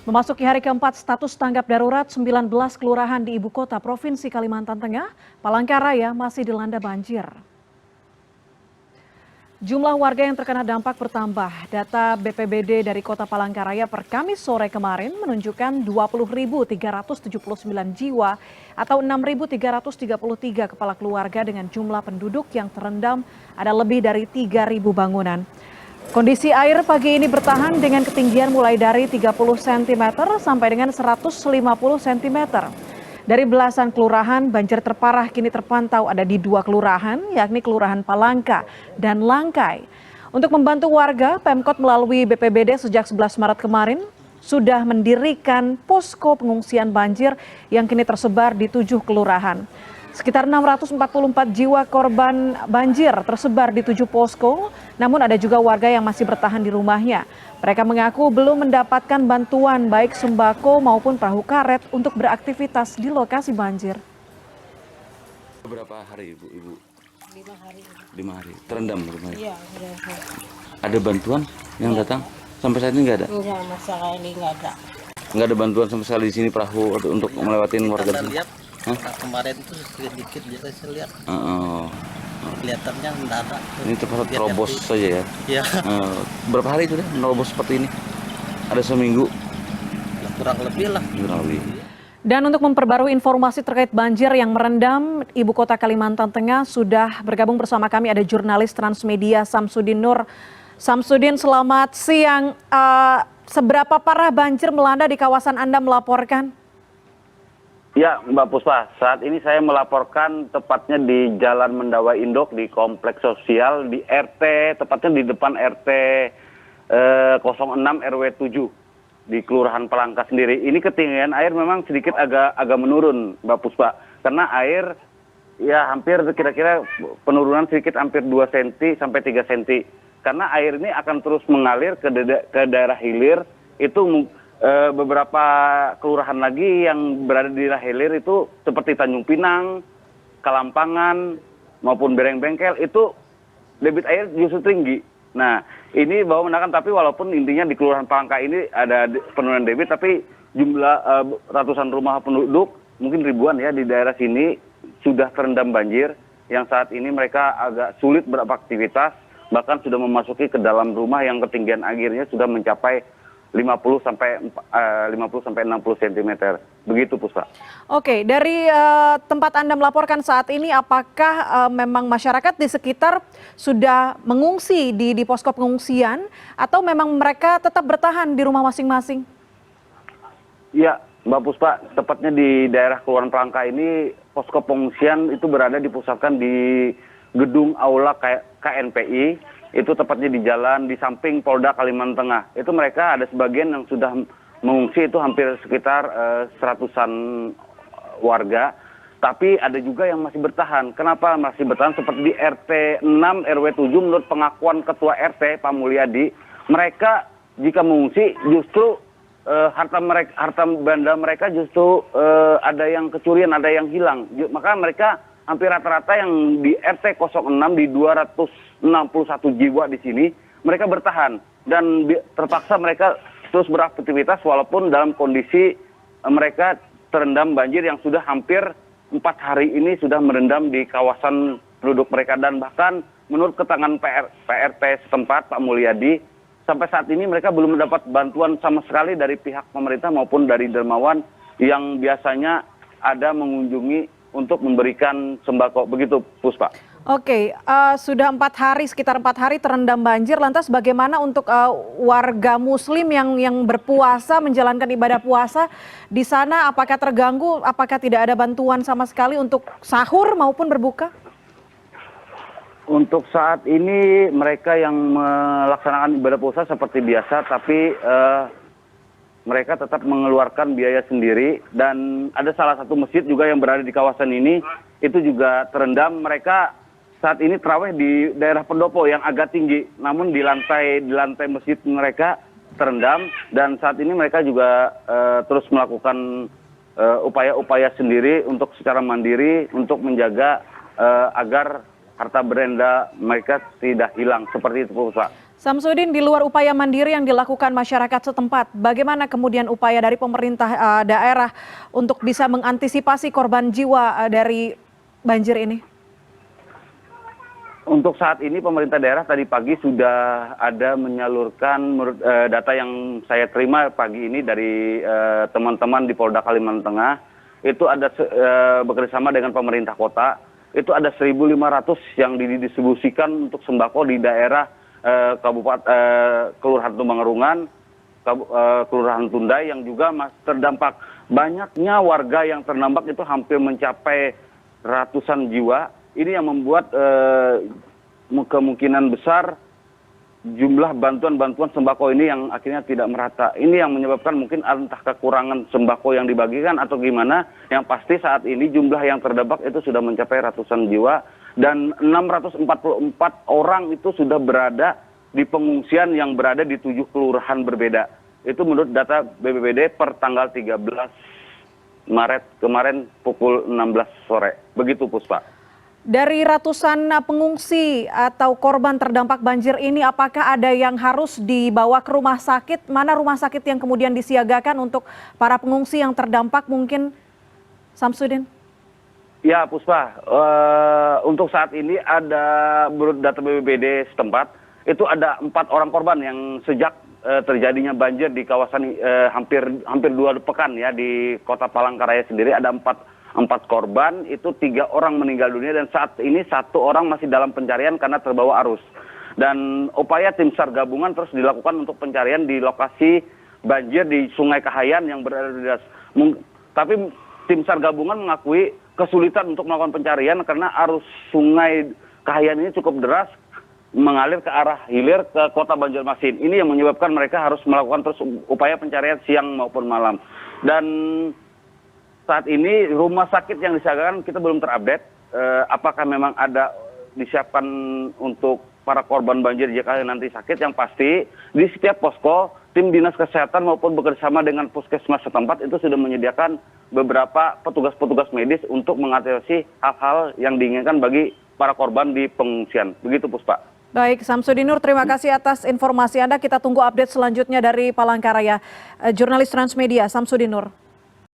Memasuki hari keempat status tanggap darurat 19 kelurahan di ibu kota Provinsi Kalimantan Tengah, Palangkaraya masih dilanda banjir. Jumlah warga yang terkena dampak bertambah. Data BPBD dari Kota Palangkaraya per Kamis sore kemarin menunjukkan 20.379 jiwa atau 6.333 kepala keluarga dengan jumlah penduduk yang terendam ada lebih dari 3.000 bangunan. Kondisi air pagi ini bertahan dengan ketinggian mulai dari 30 cm sampai dengan 150 cm. Dari belasan kelurahan, banjir terparah kini terpantau ada di 2 kelurahan, yakni Kelurahan Palangka dan Langkai. Untuk membantu warga, Pemkot melalui BPBD sejak 11 Maret kemarin sudah mendirikan posko pengungsian banjir yang kini tersebar di 7 kelurahan. Sekitar 644 jiwa korban banjir tersebar di 7 posko, namun ada juga warga yang masih bertahan di rumahnya. Mereka mengaku belum mendapatkan bantuan baik sembako maupun perahu karet untuk beraktivitas di lokasi banjir. Berapa hari Ibu? 5 hari. 5 hari. Terendam rumahnya? Iya, Ada bantuan yang datang? Sampai saat ini nggak ada? enggak, masalah ini enggak ada. Nggak ada bantuan sama sekali di sini perahu untuk melewatin warga di sini? Lihat, kemarin itu sedikit jadi saya lihat. Kelihatannya enggak ada. Ini cepat terobos saja ya? Iya. Berapa hari itu deh nerobos seperti ini? Ada seminggu? Ya, kurang lebih lah. Kurang lebih. Dan untuk memperbarui informasi terkait banjir yang merendam Ibu Kota Kalimantan Tengah, sudah bergabung bersama kami ada jurnalis Transmedia Samsudin Nur. Samsudin, selamat siang. Seberapa parah banjir melanda di kawasan Anda melaporkan? Ya, Mbak Puspa, saat ini saya melaporkan tepatnya di Jalan Mendawa Indok di Kompleks Sosial di RT, tepatnya di depan RT 06 RW 7 di Kelurahan Palangka sendiri. Ini ketinggian air memang sedikit agak menurun, Mbak Puspa, karena air ya hampir kira-kira penurunan sedikit hampir 2 cm sampai 3 cm. Karena air ini akan terus mengalir ke daerah hilir, itu beberapa kelurahan lagi yang berada di daerah hilir itu seperti Tanjung Pinang, Kalampangan, maupun Bereng-Bengkel, itu debit air justru tinggi. Nah, ini bahwa menakan, tapi walaupun intinya di Kelurahan Palangka ini ada penurunan debit, tapi jumlah ratusan rumah penduduk, mungkin ribuan ya di daerah sini sudah terendam banjir, yang saat ini mereka agak sulit beraktivitas, bahkan sudah memasuki ke dalam rumah yang ketinggian airnya sudah mencapai 50 sampai 60 cm. Begitu, Puspa. Oke, dari tempat Anda melaporkan saat ini, apakah memang masyarakat di sekitar sudah mengungsi di posko pengungsian atau memang mereka tetap bertahan di rumah masing-masing? Ya, Mbak Puspa, tepatnya di daerah Kelurahan Palangka ini posko pengungsian itu berada dipusatkan di gedung aula KNPI, itu tepatnya di jalan di samping Polda Kalimantan Tengah. Itu mereka ada sebagian yang sudah mengungsi, itu hampir sekitar seratusan warga, tapi ada juga yang masih bertahan. Kenapa masih bertahan? Seperti di RT 6 RW 7, menurut pengakuan Ketua RT Pak Mulyadi, mereka jika mengungsi justru harta benda mereka justru ada yang kecurian, ada yang hilang. Maka mereka hampir rata-rata yang di RT 06 di 261 jiwa di sini, mereka bertahan dan terpaksa mereka terus beraktivitas walaupun dalam kondisi mereka terendam banjir yang sudah hampir 4 hari ini sudah merendam di kawasan penduduk mereka. Dan bahkan menurut keterangan PRT setempat Pak Mulyadi, sampai saat ini mereka belum mendapat bantuan sama sekali dari pihak pemerintah maupun dari dermawan yang biasanya ada mengunjungi untuk memberikan sembako. Begitu, Puspa. Oke, sudah sekitar 4 hari terendam banjir. Lantas bagaimana untuk warga Muslim yang berpuasa, menjalankan ibadah puasa di sana? Apakah terganggu? Apakah tidak ada bantuan sama sekali untuk sahur maupun berbuka? Untuk saat ini mereka yang melaksanakan ibadah puasa seperti biasa, tapi mereka tetap mengeluarkan biaya sendiri. Dan ada salah satu masjid juga yang berada di kawasan ini, itu juga terendam. Mereka saat ini tarawih di daerah pendopo yang agak tinggi, namun di lantai masjid mereka terendam. Dan saat ini mereka juga terus melakukan upaya-upaya sendiri untuk secara mandiri untuk menjaga agar harta benda mereka tidak hilang, seperti itu, Pak. Samsudin, di luar upaya mandiri yang dilakukan masyarakat setempat, bagaimana kemudian upaya dari pemerintah daerah untuk bisa mengantisipasi korban jiwa dari banjir ini? Untuk saat ini pemerintah daerah tadi pagi sudah ada menyalurkan menurut data yang saya terima pagi ini dari teman-teman di Polda Kalimantan Tengah, itu ada bekerjasama dengan pemerintah kota, itu ada 1.500 yang didistribusikan untuk sembako di daerah Kelurahan Tumbangerungan, Kelurahan Tundai yang juga terdampak. Banyaknya warga yang terdampak itu hampir mencapai ratusan jiwa. Ini yang membuat kemungkinan besar jumlah bantuan-bantuan sembako ini yang akhirnya tidak merata. Ini yang menyebabkan mungkin entah kekurangan sembako yang dibagikan atau gimana. Yang pasti saat ini jumlah yang terdampak itu sudah mencapai ratusan jiwa. Dan 644 orang itu sudah berada di pengungsian yang berada di 7 kelurahan berbeda. Itu menurut data BPBD per tanggal 13 Maret kemarin pukul 16 sore. Begitu Puspa. Dari ratusan pengungsi atau korban terdampak banjir ini, apakah ada yang harus dibawa ke rumah sakit? Mana rumah sakit yang kemudian disiagakan untuk para pengungsi yang terdampak mungkin, Samsudin? Ya Puspa, untuk saat ini ada menurut data BPBD setempat, itu ada 4 orang korban yang sejak terjadinya banjir di kawasan hampir 2 pekan ya di Kota Palangkaraya sendiri ada 4 korban, itu 3 orang meninggal dunia dan saat ini 1 orang masih dalam pencarian karena terbawa arus. Dan upaya tim SAR gabungan terus dilakukan untuk pencarian di lokasi banjir di Sungai Kahayan yang berada di atas. Tapi tim SAR gabungan mengakui kesulitan untuk melakukan pencarian karena arus Sungai Kahayan ini cukup deras mengalir ke arah hilir ke Kota Banjarmasin. Ini yang menyebabkan mereka harus melakukan terus upaya pencarian siang maupun malam. Dan saat ini rumah sakit yang disiagakan kita belum terupdate apakah memang ada disiapkan untuk para korban banjir jika nanti sakit. Yang pasti di setiap posko tim dinas kesehatan maupun bekerjasama dengan puskesmas setempat itu sudah menyediakan beberapa petugas-petugas medis untuk mengatasi hal-hal yang diinginkan bagi para korban di pengungsian. Begitu Puspa. Baik, Samsudin Nur, terima kasih atas informasi Anda. Kita tunggu update selanjutnya dari Palangkaraya. Jurnalis Transmedia, Samsudin Nur.